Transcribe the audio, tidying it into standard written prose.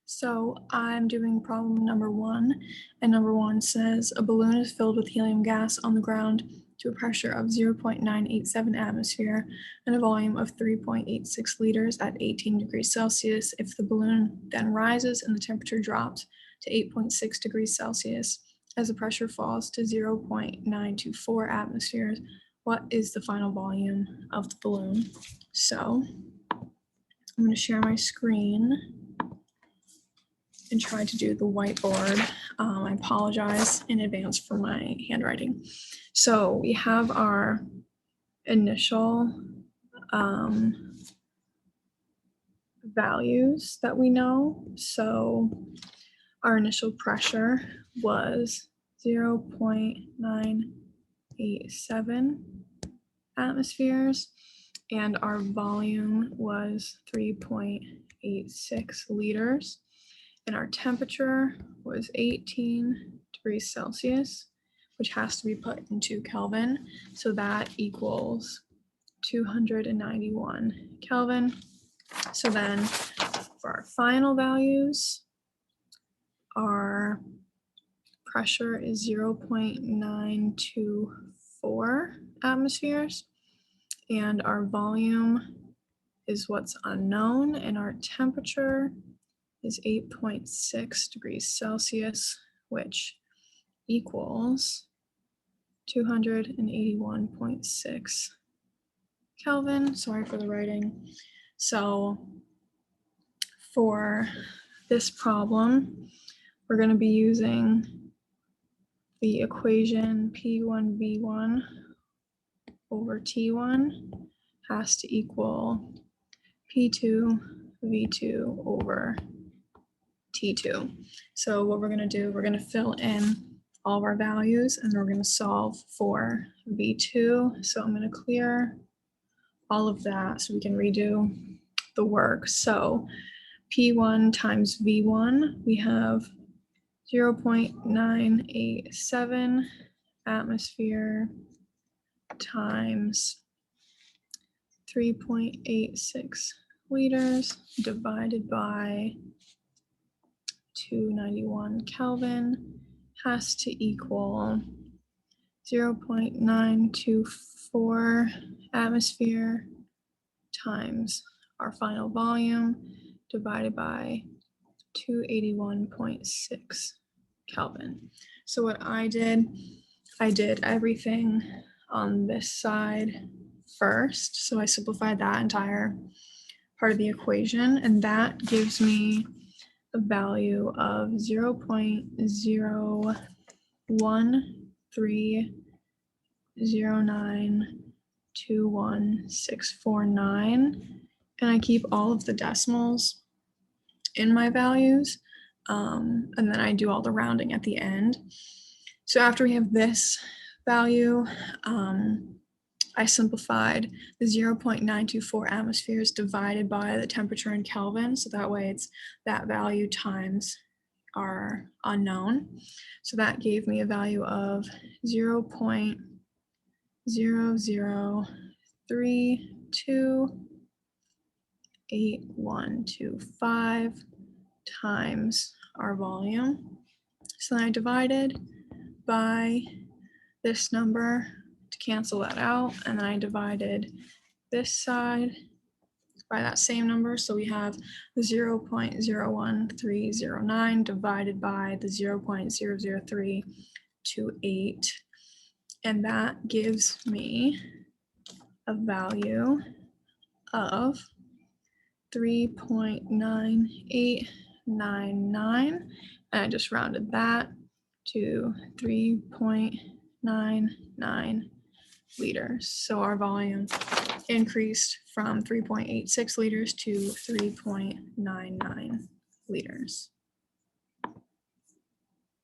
So I'm doing problem number 1, and number 1 says a balloon is filled with helium gas on the ground to a pressure of 0.987 atmosphere and a volume of 3.86 liters at 18 degrees Celsius. If the balloon then rises and the temperature drops to 8.6 degrees Celsius as the pressure falls to 0.924 atmospheres, what is the final volume of the balloon? So I'm going to share my screen and try to do the whiteboard. I apologize in advance for my handwriting. So we have our initial values that we know. So our initial pressure was 0.987 atmospheres, and our volume was 3.86 liters. And our temperature was 18 degrees Celsius, which has to be put into Kelvin. So that equals 291 Kelvin. So then for our final values, our pressure is 0.924 atmospheres, and our volume is what's unknown, and our temperature is 8.6 degrees Celsius, which equals 281.6 Kelvin. Sorry for the writing. So for this problem, we're going to be using the equation P1V1 over T1 has to equal P2V2 over T2. So what we're going to do, we're going to fill in all of our values and we're going to solve for V2. So I'm going to clear all of that so we can redo the work. So P1 times V1, we have 0.987 atmosphere times 3.86 liters divided by 291 Kelvin has to equal 0.924 atmosphere times our final volume divided by 281.6 Kelvin. So what I did everything on this side first. So I simplified that entire part of the equation, and that gives me a value of 0.013092169, and I keep all of the decimals in my values, and then I do all the rounding at the end. So after we have this value, I simplified the 0.924 atmospheres divided by the temperature in Kelvin. So that way it's that value times our unknown. So that gave me a value of 0.00328125 times our volume. So then I divided by this number to cancel that out, and then I divided this side by that same number. So we have the 0.01309 divided by the 0.00328, and that gives me a value of 3.9899, and I just rounded that to 3.99 liters. So our volume increased from 3.86 liters to 3.99 liters.